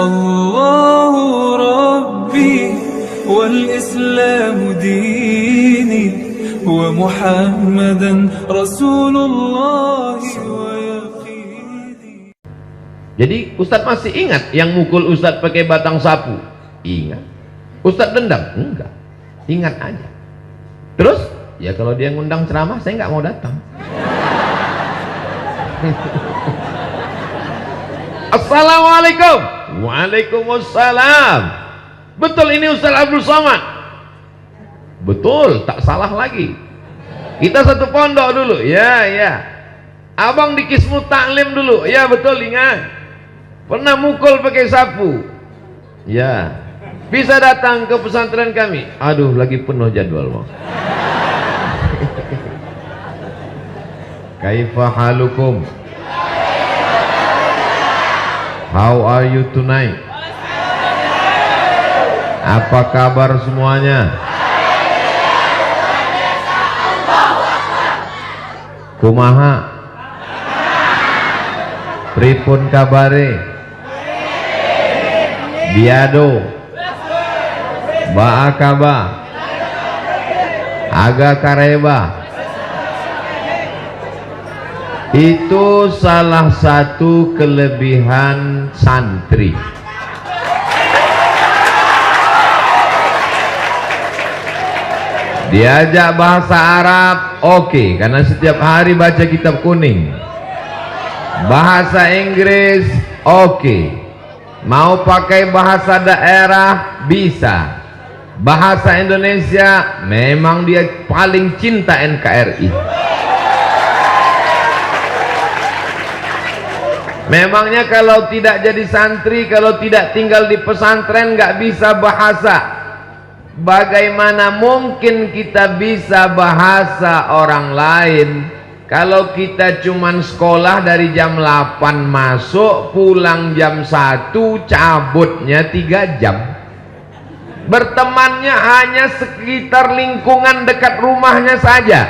الله ربي والإسلام ديني ومحمدا رسول الله ويقيني. Jadi Ustadz masih ingat yang mukul Ustadz pakai batang sapu? Ingat. Ustadz dendam? Enggak. Ingat aja. Terus ya kalau dia ngundang ceramah saya nggak mau datang. Assalamualaikum. Waalaikumsalam. Betul ini Ustaz Abdul Somad? Betul, tak salah lagi. Kita satu pondok dulu. Ya, ya. Abang di Kismu Taklim dulu. Ya, betul, ingat. Pernah mukul pakai sapu. Ya. Bisa datang ke pesantren kami. Aduh, lagi penuh jadwal, Bang. Kaifa halukum? How are you tonight? Apa kabar semuanya? Kumaha? Pripun kabare? Biado? Baakaba? Aga kareba? Itu salah satu kelebihan santri. Diajak bahasa Arab, oke, karena setiap hari baca kitab kuning. Bahasa Inggris, oke. Mau pakai bahasa daerah, bisa. Bahasa Indonesia, memang dia paling cinta NKRI. Memangnya kalau tidak jadi santri, kalau tidak tinggal di pesantren, nggak bisa bahasa. Bagaimana mungkin kita bisa bahasa orang lain kalau kita cuman sekolah dari jam 8 masuk, pulang jam 1, cabutnya 3 jam. Bertemannya hanya sekitar lingkungan dekat rumahnya saja.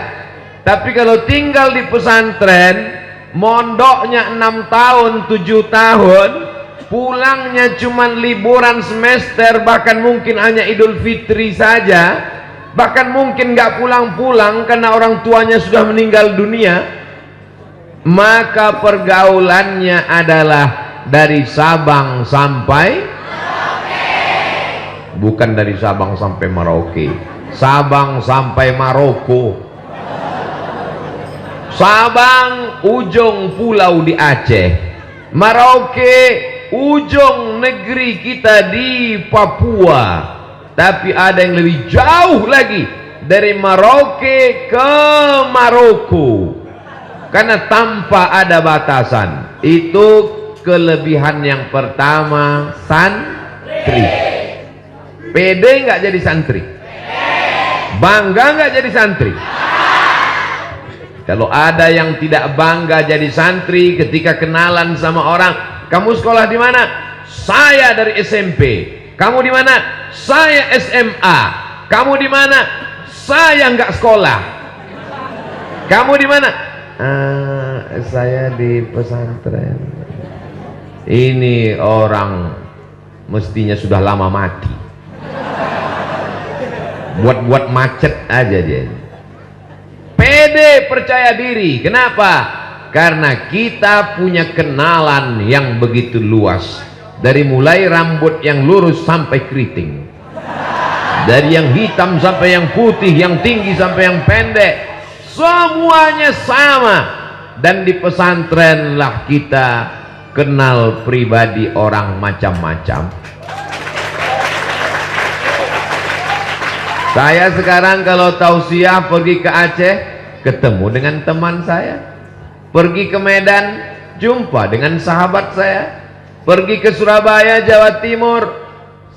Tapi kalau tinggal di pesantren, mondoknya 6 tahun, 7 tahun, pulangnya cuman liburan semester, bahkan mungkin hanya Idul Fitri saja, bahkan mungkin nggak pulang-pulang karena orang tuanya sudah meninggal dunia. Maka pergaulannya adalah dari Sabang sampai Merauke. Bukan dari Sabang sampai Merauke, Sabang sampai Maroko. Sabang ujung pulau di Aceh, Merauke ujung negeri kita di Papua. Tapi ada yang lebih jauh lagi, dari Merauke ke Maroko, karena tanpa ada batasan. Itu kelebihan yang pertama santri. Pede nggak jadi santri? Bangga nggak jadi santri? Kalau ada yang tidak bangga jadi santri ketika kenalan sama orang, kamu sekolah di mana? Saya dari SMP. Kamu di mana? Saya SMA. Kamu di mana? Saya nggak sekolah. Kamu di mana? Saya di pesantren. Ini orang mestinya sudah lama mati. Buat-buat macet aja dia. Pede, percaya diri. Kenapa? Karena kita punya kenalan yang begitu luas. Dari mulai rambut yang lurus sampai keriting, dari yang hitam sampai yang putih, yang tinggi sampai yang pendek, semuanya sama. Dan di pesantren lah kita kenal pribadi orang macam-macam. Saya sekarang kalau tausiah pergi ke Aceh, ketemu dengan teman saya. Pergi ke Medan, jumpa dengan sahabat saya. Pergi ke Surabaya, Jawa Timur,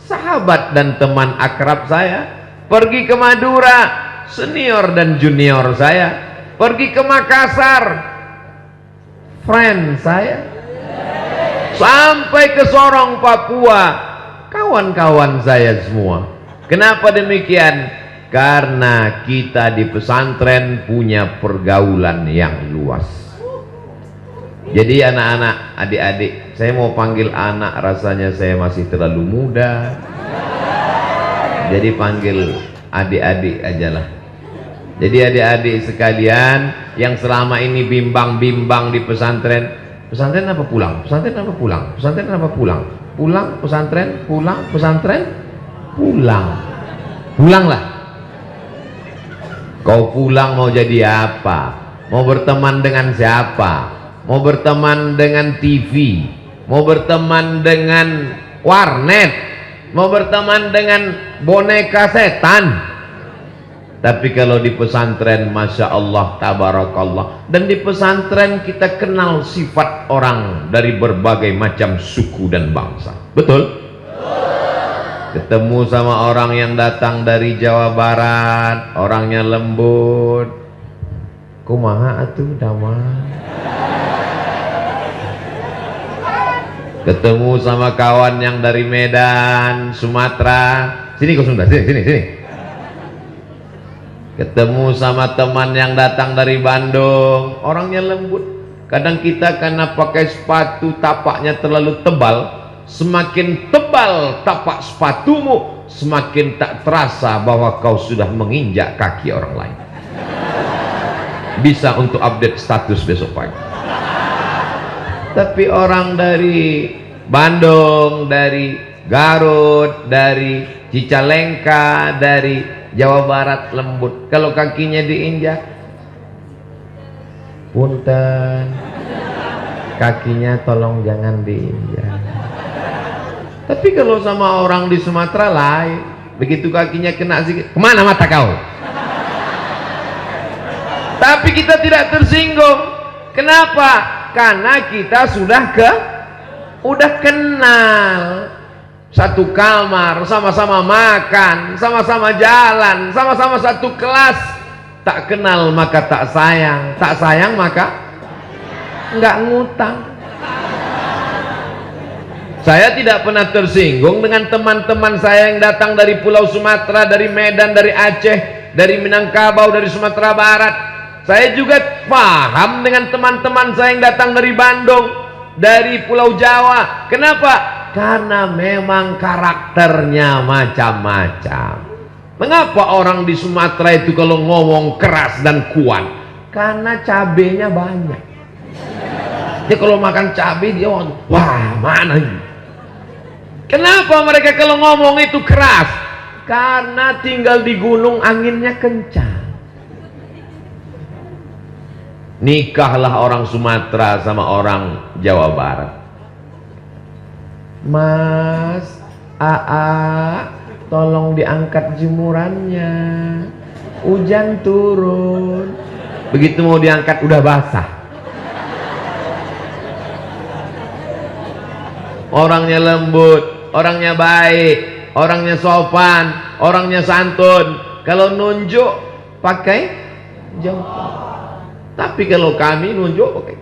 sahabat dan teman akrab saya. Pergi ke Madura, senior dan junior saya. Pergi ke Makassar, friend saya. Sampai ke Sorong, Papua, kawan-kawan saya semua. Kenapa demikian? Karena kita di pesantren punya pergaulan yang luas. Jadi anak-anak, adik-adik, saya mau panggil anak rasanya saya masih terlalu muda. Jadi panggil adik-adik ajalah. Jadi adik-adik sekalian yang selama ini bimbang-bimbang di pesantren, pesantren apa pulang? Pesantren apa pulang? Pesantren apa pulang? Pulang pesantren, pulang pesantren, pulang. Pulanglah. Kau pulang mau jadi apa? Mau berteman dengan siapa? Mau berteman dengan TV, mau berteman dengan warnet, mau berteman dengan boneka setan. Tapi kalau di pesantren, Masya Allah, Tabarakallah, dan di pesantren kita kenal sifat orang dari berbagai macam suku dan bangsa. Betul? Ketemu sama orang yang datang dari Jawa Barat, orangnya lembut, kumaha atuh damai. Ketemu sama kawan yang dari Medan, Sumatera, sini kau Sunda, sini. Ketemu sama teman yang datang dari Bandung, orangnya lembut. Kadang kita karena pakai sepatu tapaknya terlalu tebal, semakin tebal tapak sepatumu, semakin tak terasa bahwa kau sudah menginjak kaki orang lain. Bisa untuk update status besok pagi. Tapi orang dari Bandung, dari Garut, dari Cicalengka, dari Jawa Barat lembut. Kalau kakinya diinjak, punten, kakinya tolong jangan diinjak. Tapi kalau sama orang di Sumatera lain, begitu kakinya kena sedikit, kemana mata kau? Tapi kita tidak tersinggung. Kenapa? Karena kita sudah kenal. Satu kamar, sama-sama makan, sama-sama jalan, sama-sama satu kelas. Tak kenal maka tak sayang, tak sayang maka nggak ngutang. Saya tidak pernah tersinggung dengan teman-teman saya yang datang dari Pulau Sumatera, dari Medan, dari Aceh, dari Minangkabau, dari Sumatera Barat. Saya juga paham dengan teman-teman saya yang datang dari Bandung, dari Pulau Jawa. Kenapa? Karena memang karakternya macam-macam. Mengapa orang di Sumatera itu kalau ngomong keras dan kuat? Karena cabenya banyak. Dia kalau makan cabai dia wah mana ini? Kenapa mereka kalau ngomong itu keras? Karena tinggal di gunung anginnya kencang. Nikahlah orang Sumatera sama orang Jawa Barat. Mas, Aa, tolong diangkat jemurannya. Hujan turun. Begitu mau diangkat udah basah. Orangnya lembut, orangnya baik, orangnya sopan, orangnya santun. Kalau nunjuk pakai jempol. Tapi kalau kami nunjuk pakai.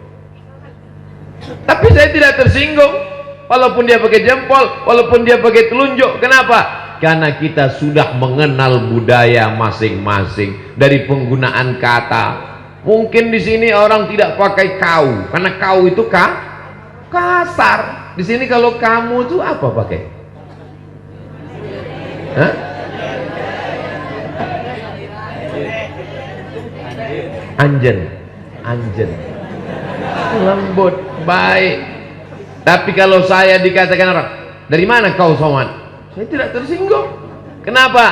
Tapi saya tidak tersinggung. Walaupun dia pakai jempol, walaupun dia pakai telunjuk. Kenapa? Karena kita sudah mengenal budaya masing-masing dari penggunaan kata. Mungkin di sini orang tidak pakai kau, karena kau itu kasar. Di sini kalau kamu itu apa pakai? Hah? Anjen, lembut, baik. Tapi kalau saya dikatakan orang, dari mana kau soman? Saya tidak tersinggung. Kenapa?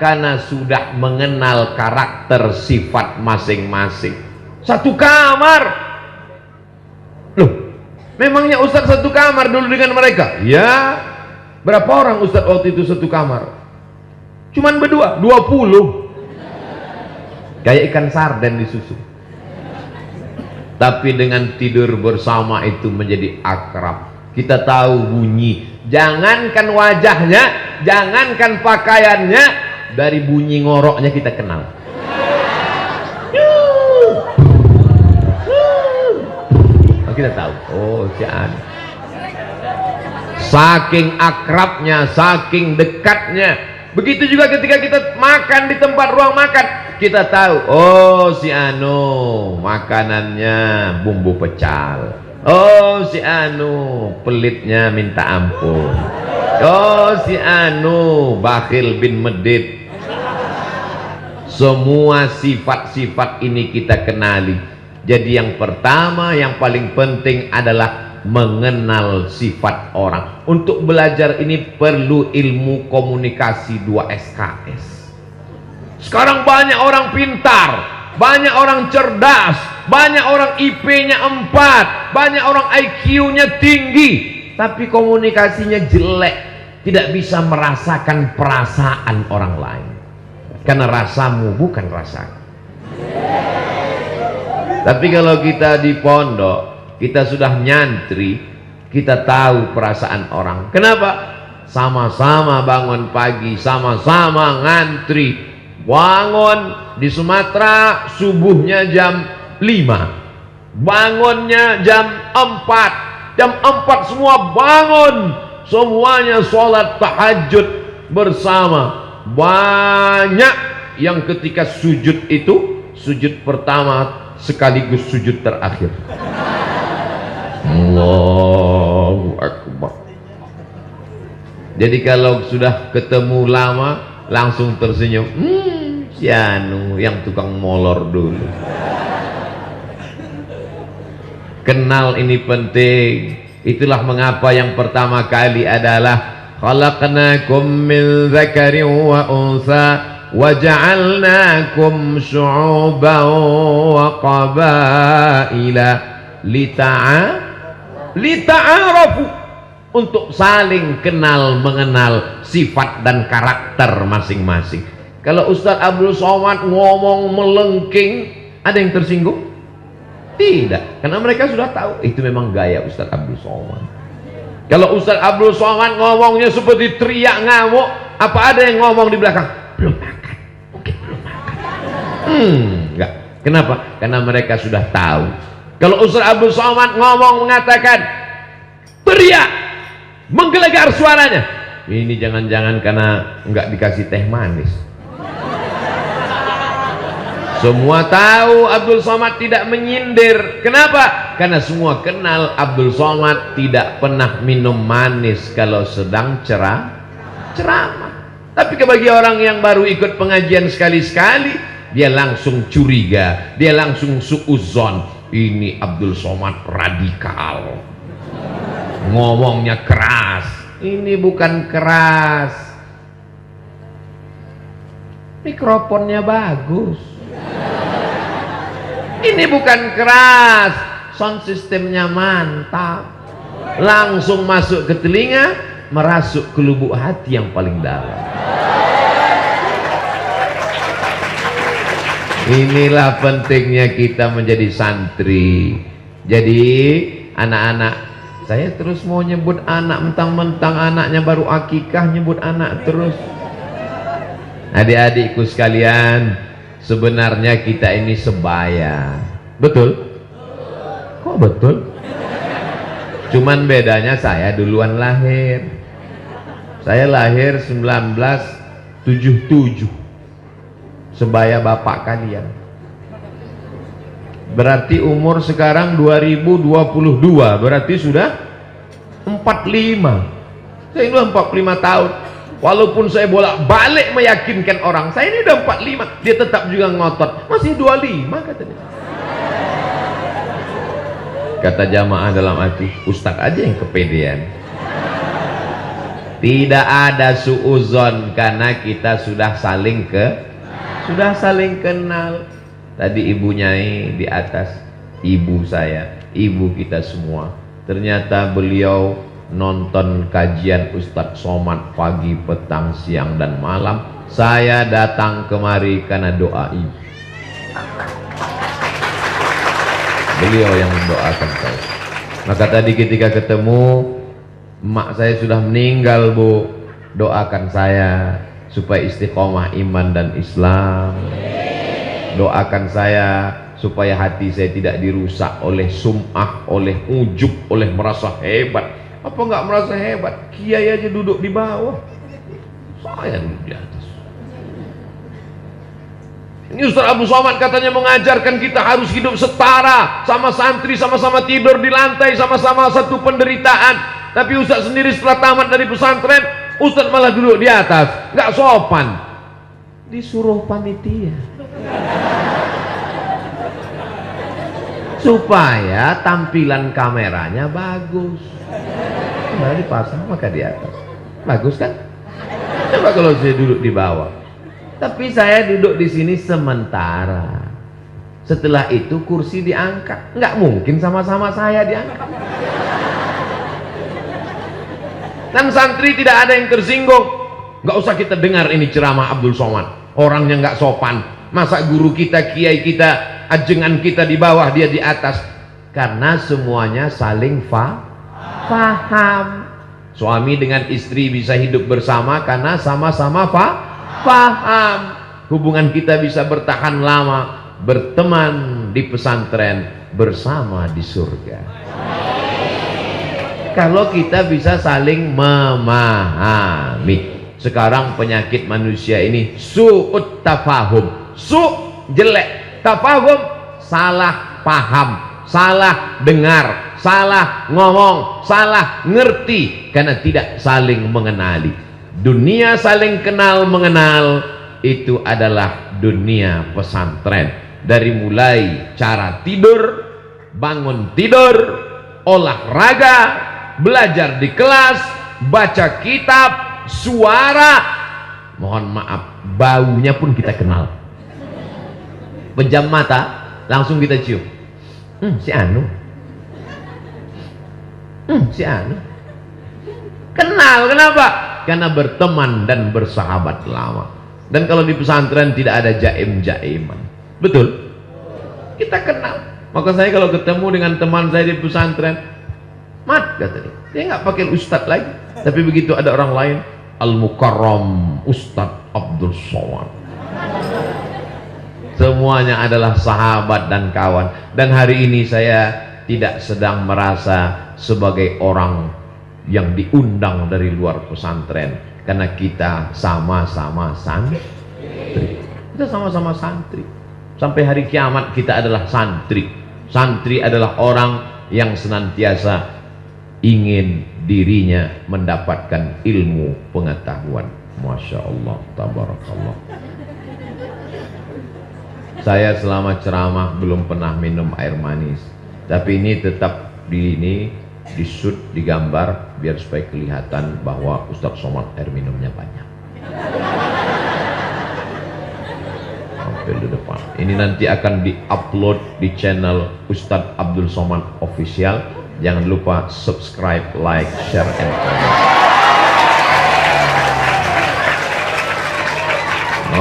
Karena sudah mengenal karakter sifat masing-masing. Satu kamar. Loh, memangnya Ustadz satu kamar dulu dengan mereka? Ya. Berapa orang Ustadz waktu itu satu kamar? Cuman berdua, 20. Kayak ikan sarden di susu. Tapi dengan tidur bersama itu menjadi akrab. Kita tahu bunyi. Jangankan wajahnya, jangankan pakaiannya, dari bunyi ngoroknya kita kenal. Kita tahu. Oh, si An. Saking akrabnya, saking dekatnya. Begitu juga ketika kita makan di tempat ruang makan, kita tahu, oh si Anu makanannya bumbu pecal. Oh si anu pelitnya minta ampun. Oh si anu bakhil bin medit. Semua sifat-sifat ini kita kenali. Jadi yang pertama, yang paling penting adalah mengenal sifat orang. Untuk belajar ini perlu ilmu komunikasi 2 SKS. Sekarang banyak orang pintar, banyak orang cerdas, banyak orang IP-nya 4, banyak orang IQ-nya tinggi, tapi komunikasinya jelek, tidak bisa merasakan perasaan orang lain. Karena rasamu bukan rasaku. Tapi kalau kita di pondok, kita sudah nyantri, kita tahu perasaan orang. Kenapa? Sama-sama bangun pagi, sama-sama ngantri. Bangun di Sumatera subuhnya jam 5, bangunnya jam 4. Jam 4 semua bangun, semuanya sholat tahajud bersama. Banyak yang ketika sujud itu, sujud pertama sekaligus sujud terakhir. Allahu Akbar. Jadi kalau sudah ketemu lama langsung tersenyum. Si anu yang tukang molor dulu. Kenal ini penting. Itulah mengapa yang pertama kali adalah khalaqnakum min dzakarin wa unsa wa ja'alnakum syu'uban wa qabaila lita'arafu, untuk saling kenal mengenal sifat dan karakter masing-masing. Kalau Ustadz Abdul Somad ngomong melengking, ada yang tersinggung? Tidak, karena mereka sudah tahu itu memang gaya Ustadz Abdul Somad. Kalau Ustadz Abdul Somad ngomongnya seperti teriak ngamuk, apa ada yang ngomong di belakang? Belum makan, mungkin belum makan. Enggak. Kenapa? Karena mereka sudah tahu. Kalau Ustadz Abdul Somad ngomong mengatakan teriak, menggelegar suaranya, ini jangan-jangan karena enggak dikasih teh manis. Semua tahu Abdul Somad tidak menyindir. Kenapa? Karena semua kenal Abdul Somad tidak pernah minum manis kalau sedang ceramah. Tapi bagi orang yang baru ikut pengajian sekali-sekali, dia langsung curiga, dia langsung suudzon. Ini Abdul Somad radikal, ngomongnya keras. Ini bukan keras, mikrofonnya bagus. Ini bukan keras, sound systemnya mantap, langsung masuk ke telinga, merasuk ke lubuk hati yang paling dalam. Inilah pentingnya kita menjadi santri. Jadi anak-anak, saya terus mau nyebut anak, mentang-mentang anaknya baru akikah nyebut anak terus. Adik-adikku sekalian, sebenarnya kita ini sebaya. Betul? Kok betul? Cuman bedanya saya duluan lahir. Saya lahir 1977. Sebaya bapak kalian. Berarti umur sekarang 2022, berarti sudah 45. Saya udah 45 tahun. Walaupun saya bolak-balik meyakinkan orang, saya ini udah 45, dia tetap juga ngotot, masih 25 katanya. Kata jamaah dalam hati, Ustadz aja yang kepedean. Tidak ada suuzon, karena kita sudah saling kenal. Tadi Ibu Nyai di atas, ibu saya, ibu kita semua. Ternyata beliau nonton kajian Ustadz Somad pagi, petang, siang, dan malam. Saya datang kemari karena doa ibu. Beliau yang mendoakan saya. Maka tadi ketika ketemu, emak saya sudah meninggal, Bu. Doakan saya supaya istiqomah iman dan Islam. Doakan saya supaya hati saya tidak dirusak oleh sum'ah, oleh ujub, oleh merasa hebat. Apa nggak merasa hebat? Kiai aja duduk di bawah, saya duduk di atas. Ini Ustaz Abdul Somad katanya mengajarkan kita harus hidup setara, sama santri sama-sama tidur di lantai, sama-sama satu penderitaan. Tapi Ustaz sendiri setelah tamat dari pesantren, Ustaz malah duduk di atas, nggak sopan. Disuruh panitia supaya tampilan kameranya bagus. Nah, dipasang maka di atas, bagus kan? Coba kalau saya duduk di bawah. Tapi saya duduk di sini sementara. Setelah itu kursi diangkat. Nggak mungkin sama-sama saya diangkat. Dan santri tidak ada yang tersinggung. Nggak usah kita dengar ini ceramah Abdul Somad. Orangnya nggak sopan. Masa guru kita, kiai kita, ajengan kita di bawah, dia di atas. Karena semuanya saling paham. Suami dengan istri bisa hidup bersama karena sama-sama paham. Hubungan kita bisa bertahan lama, berteman di pesantren, bersama di surga. Kalau kita bisa saling memahami. Sekarang penyakit manusia ini su'ut tafahum. Jelek, tafahum salah paham, salah dengar, salah ngomong, salah ngerti, karena tidak saling mengenali. Dunia saling kenal mengenal itu adalah dunia pesantren. Dari mulai cara tidur, bangun tidur, olahraga, belajar di kelas, baca kitab, suara, mohon maaf, baunya pun kita kenal. Pejam mata langsung kita cium, si Anu, si Anu. Kenal, kenapa? Karena berteman dan bersahabat lama. Dan kalau di pesantren tidak ada jaim-jaiman, betul? Kita kenal. Maka saya kalau ketemu dengan teman saya di pesantren, Mat, kata dia nggak pakai Ustadz lagi. Tapi begitu ada orang lain, Al-Mukarram Ustadz Abdul Somad. Semuanya adalah sahabat dan kawan. Dan hari ini saya tidak sedang merasa sebagai orang yang diundang dari luar pesantren, karena kita sama-sama santri. Kita sama-sama santri. Sampai hari kiamat kita adalah santri. Santri adalah orang yang senantiasa ingin dirinya mendapatkan ilmu pengetahuan. Masya Allah, tabarakallah. Saya selama ceramah belum pernah minum air manis, tapi ini tetap di shoot, digambar biar supaya kelihatan bahwa Ustadz Somad air minumnya banyak. Sampai di depan. Ini nanti akan di-upload di channel Ustadz Abdul Somad Official. Jangan lupa subscribe, like, share, and comment.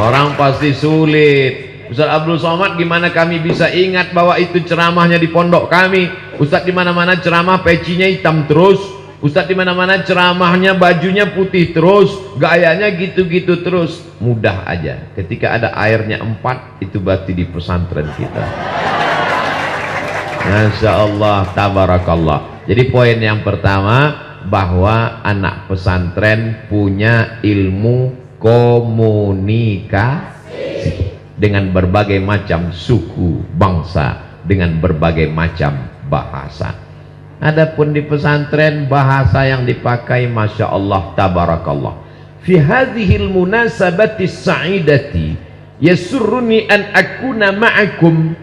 Orang pasti sulit. Ustadz Abdul Somad, gimana kami bisa ingat bahwa itu ceramahnya di pondok kami? Ustadz di mana-mana ceramah pecinya hitam terus. Ustadz di mana-mana ceramahnya bajunya putih terus, gayanya gitu-gitu terus. Mudah aja. Ketika ada airnya 4, itu berarti di pesantren kita. Masya Allah, tabarakallah. Jadi poin yang pertama, bahwa anak pesantren punya ilmu komunikasi dengan berbagai macam suku, bangsa, dengan berbagai macam bahasa. Adapun di pesantren, bahasa yang dipakai Masya Allah, tabarakallah. Fi hadhil munasabati sa'idati yasurruni an akuna ma'akum.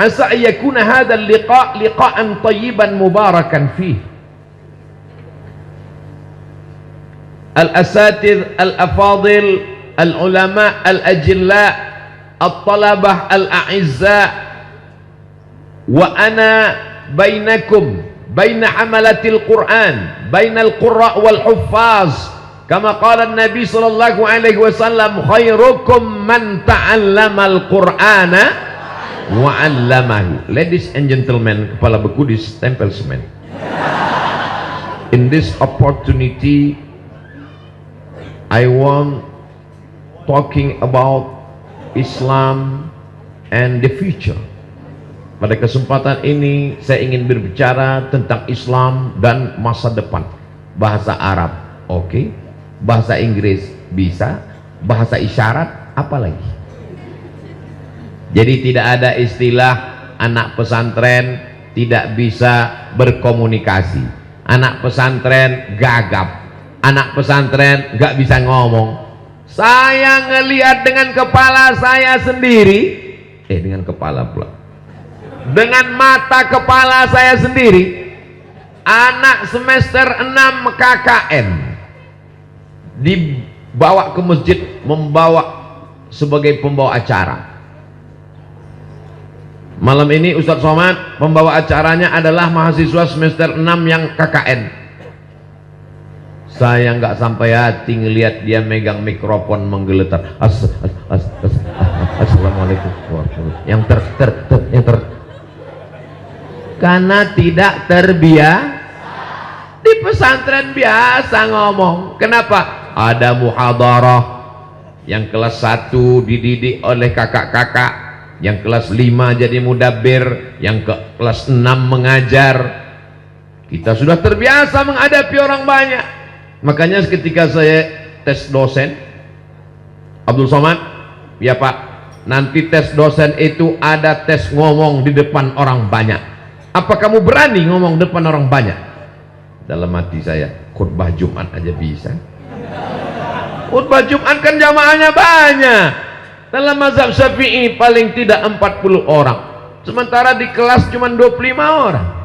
Asa yakuna hadzal liqa' liqa'an tayyiban mubarakan fih. Al-asatidh al-afadil al-ulama al-ajilla al-talabah al-a'izza wa ana bainakum baina hamalatil Qur'an bainal qurra wal huffaz kama qala an-nabi sallallahu alaihi wasallam khairukum man ta'allamal Qur'ana wa 'allamahu. Ladies and gentlemen, kepala beku ditempel semen. In this opportunity I want talking about Islam and the future. Pada kesempatan ini saya ingin berbicara tentang Islam dan masa depan. Bahasa Arab, oke. Bahasa Inggris bisa. Bahasa isyarat, apa lagi? Jadi tidak ada istilah anak pesantren tidak bisa berkomunikasi, anak pesantren gagap, anak pesantren nggak bisa ngomong. Saya ngelihat dengan kepala saya sendiri, dengan kepala pula, dengan mata kepala saya sendiri, anak semester 6 KKN dibawa ke masjid, sebagai pembawa acara. Malam ini Ustadz Somad pembawa acaranya adalah mahasiswa semester 6 yang KKN. Saya nggak sampai hati ngelihat dia megang mikrofon menggeletar. Assalamualaikum yang karena tidak terbiasa. Di pesantren biasa ngomong. Kenapa? Ada muhadarah yang kelas 1 dididik oleh kakak-kakak, yang kelas 5 jadi mudabbir, yang ke kelas 6 mengajar. Kita sudah terbiasa menghadapi orang banyak. Makanya ketika saya tes dosen, Abdul Somad, ya Pak, nanti tes dosen itu ada tes ngomong di depan orang banyak. Apa kamu berani ngomong depan orang banyak? Dalam hati saya, khutbah Jumat aja bisa. Khutbah Jumat kan jamaahnya banyak. Dalam mazhab Syafi'i paling tidak 40 orang. Sementara di kelas cuma 25 orang.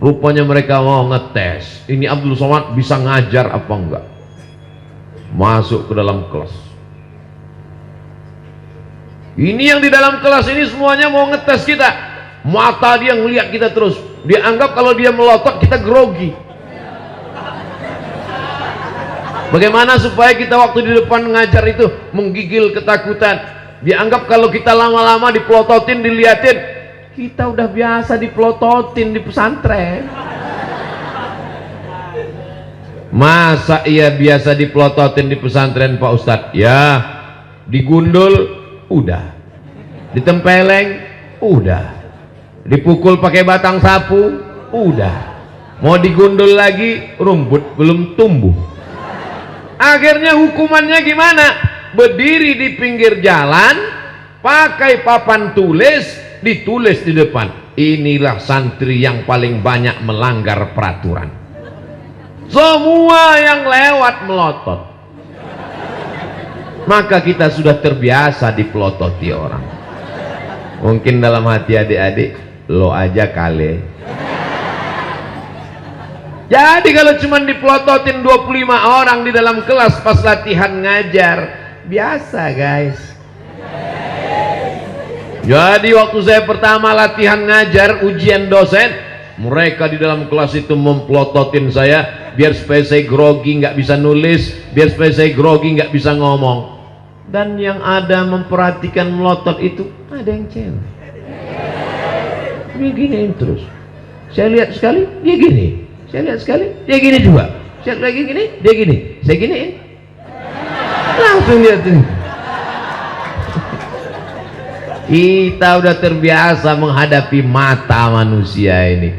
Rupanya mereka mau ngetes, ini Abdul Somad bisa ngajar apa enggak. Masuk ke dalam kelas. Ini yang di dalam kelas ini semuanya mau ngetes kita. Mata dia ngelihat kita terus. Dia anggap kalau dia melotot kita grogi. Bagaimana supaya kita waktu di depan ngajar itu menggigil ketakutan? Dia anggap kalau kita lama-lama dipelototin, diliatin, kita udah biasa dipelototin di pesantren. Masa iya biasa dipelototin di pesantren Pak Ustadz? Ya, digundul udah, ditempeleng udah, dipukul pakai batang sapu udah, mau digundul lagi rumput belum tumbuh. Akhirnya hukumannya gimana? Berdiri di pinggir jalan, pakai papan tulis, ditulis di depan, inilah santri yang paling banyak melanggar peraturan. Semua yang lewat melotot. Maka kita sudah terbiasa dipelototi orang. Mungkin dalam hati adik-adik, lo aja kali. Jadi kalau cuma dipelototin 25 orang di dalam kelas pas latihan ngajar, biasa guys. Jadi waktu saya pertama latihan ngajar ujian dosen, mereka di dalam kelas itu memplototin saya biar supaya saya grogi nggak bisa nulis, biar supaya saya grogi nggak bisa ngomong. Dan yang ada memperhatikan melotot itu ada yang cewek. Dia giniin terus. Saya lihat sekali dia gini, saya lihat sekali dia gini juga, saya lagi gini dia gini, saya giniin langsung lihatin. Kita udah terbiasa menghadapi mata manusia ini.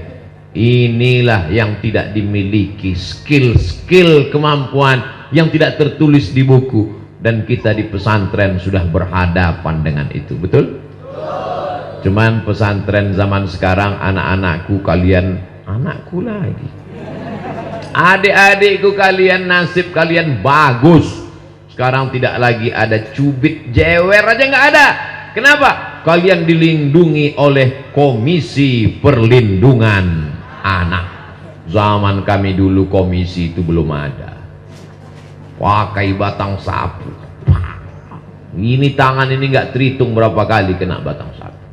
Inilah yang tidak dimiliki, skill kemampuan yang tidak tertulis di buku, dan kita di pesantren sudah berhadapan dengan itu. Betul? Cuman pesantren zaman sekarang, anak-anakku kalian, anakku lagi, adik-adikku kalian, nasib kalian bagus. Sekarang tidak lagi ada cubit, jewer aja nggak ada. Kenapa? Kalian dilindungi oleh Komisi Perlindungan Anak. Zaman kami dulu komisi itu belum ada. Pakai batang sapu. Ini tangan ini nggak terhitung berapa kali kena batang sapu.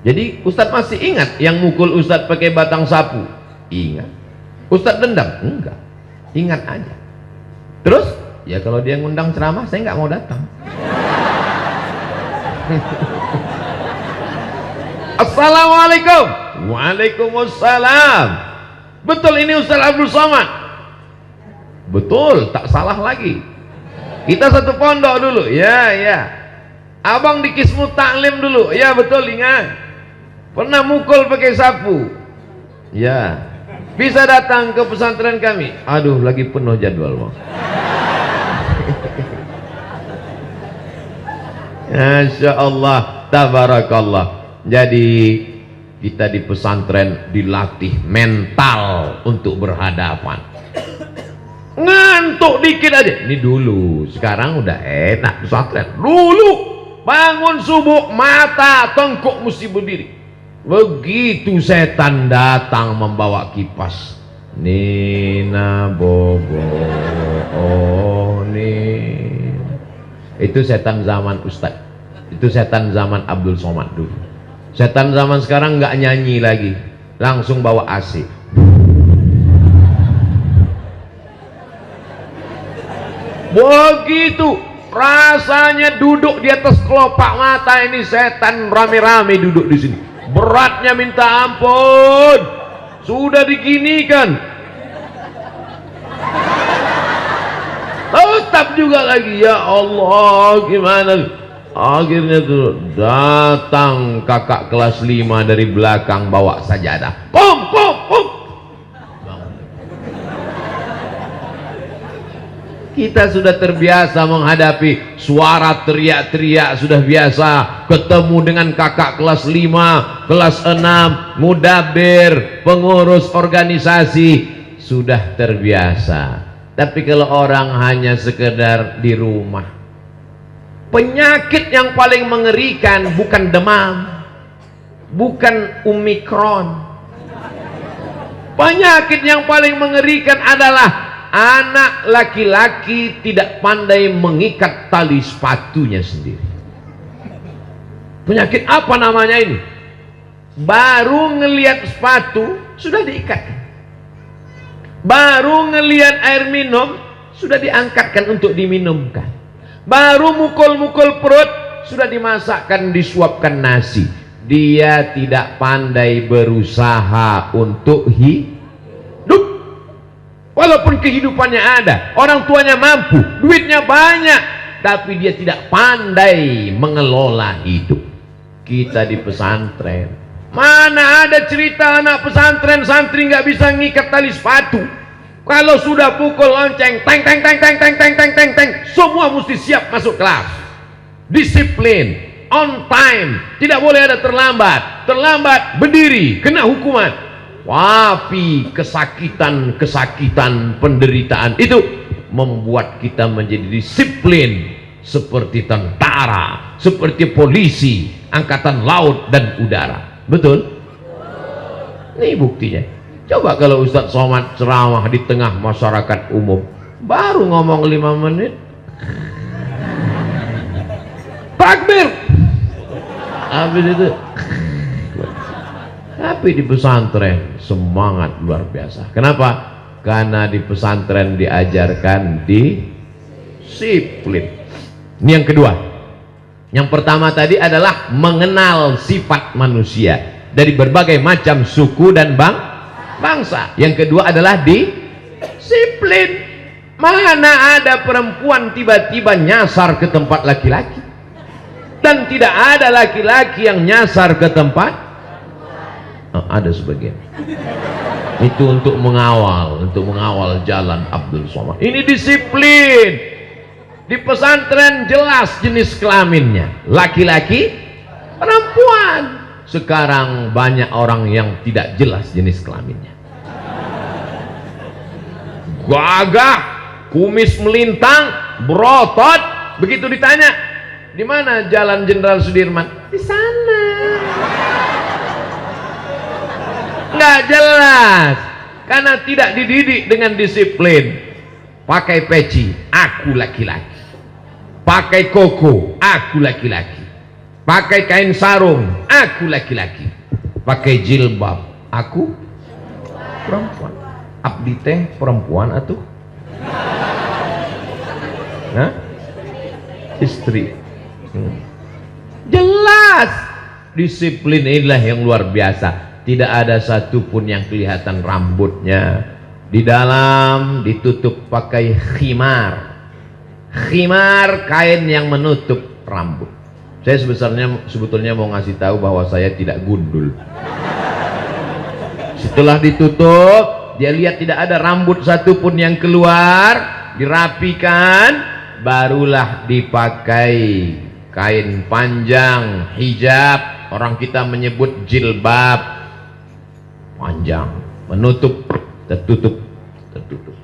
Jadi Ustadz masih ingat yang mukul Ustadz pakai batang sapu? Ingat. Ustadz dendam? Enggak. Ingat aja. Terus? Ya kalau dia ngundang ceramah saya nggak mau datang. Assalamualaikum. Waalaikumsalam. Betul ini Ustaz Abdul Somad? Betul, tak salah lagi. Kita satu pondok dulu. Ya, ya. Abang di Kismu Taklim dulu. Ya betul, ingat. Pernah mukul pakai sapu. Ya. Bisa datang ke pesantren kami. Aduh, lagi penuh jadwal bang. Masya Allah, tabarakallah. Jadi kita di pesantren dilatih mental untuk berhadapan. Ngantuk dikit aja. Ini dulu, sekarang udah enak pesantren. Dulu bangun subuh mata tengkuk mesti berdiri. Begitu setan datang membawa kipas, Nina Bobo, oh nih. Itu setan zaman Ustadz. Itu setan zaman Abdul Somad dulu. Setan zaman sekarang nggak nyanyi lagi, langsung bawa AC. Begitu rasanya duduk di atas kelopak mata ini, setan rame-rame duduk di sini. Beratnya minta ampun, sudah diginikan, tetap juga lagi. Ya Allah, gimana? Akhirnya tuh datang kakak kelas 5 dari belakang bawa sajadah. Pum pum pum. Kita sudah terbiasa menghadapi suara teriak-teriak, sudah biasa ketemu dengan kakak kelas 5, kelas 6, mudabir, pengurus organisasi, sudah terbiasa. Tapi kalau orang hanya sekedar di rumah, penyakit yang paling mengerikan bukan demam, bukan Omikron. Penyakit yang paling mengerikan adalah anak laki-laki tidak pandai mengikat tali sepatunya sendiri. Penyakit apa namanya ini? Baru ngelihat sepatu sudah diikat, baru ngelihat air minum sudah diangkatkan untuk diminumkan, baru mukul-mukul perut sudah dimasakkan, disuapkan nasi. Dia tidak pandai berusaha untuk hidup. Walaupun kehidupannya ada, orang tuanya mampu, duitnya banyak, tapi dia tidak pandai mengelola hidup. Kita di pesantren, mana ada cerita anak pesantren santri nggak bisa ngikat tali sepatu. Kalau sudah pukul lonceng, teng teng teng teng teng teng teng teng teng, semua mesti siap masuk kelas. Disiplin, on time, tidak boleh ada terlambat. Terlambat berdiri kena hukuman. Tapi kesakitan, penderitaan itu membuat kita menjadi disiplin, seperti tentara, seperti polisi, angkatan laut dan udara. Betul? Ini buktinya. Coba kalau Ustadz Somad ceramah di tengah masyarakat umum, baru ngomong 5 menit, takbir, habis itu. Tapi di pesantren semangat luar biasa. Kenapa? Karena di pesantren diajarkan disiplin. Ini yang kedua. Yang pertama tadi adalah mengenal sifat manusia dari berbagai macam suku dan bangsa. Yang kedua adalah disiplin. Mana ada perempuan tiba-tiba nyasar ke tempat laki-laki, dan tidak ada laki-laki yang nyasar ke tempat. Ada sebagian. Itu untuk mengawal jalan Abdul Somad. Ini disiplin. Di pesantren jelas jenis kelaminnya, laki-laki, perempuan. Sekarang banyak orang yang tidak jelas jenis kelaminnya. Gagah, kumis melintang, berotot. Begitu ditanya, di mana Jalan Jenderal Sudirman? Di sana. Nggak jelas, karena tidak dididik dengan disiplin. Pakai peci, aku laki-laki. Pakai koko, aku laki-laki. Pakai kain sarung, aku laki-laki. Pakai jilbab, aku perempuan. Abdi teh perempuan atuh? Hah? Istri. Jelas, disiplin inilah yang luar biasa. Tidak ada satupun yang kelihatan rambutnya. Di dalam ditutup pakai khimar. Khimar, kain yang menutup rambut. Saya sebetulnya mau ngasih tahu bahwa saya tidak gundul. Setelah ditutup, dia lihat tidak ada rambut satupun yang keluar, dirapikan, barulah dipakai kain panjang, hijab, orang kita menyebut jilbab, panjang, menutup, tertutup, tertutup.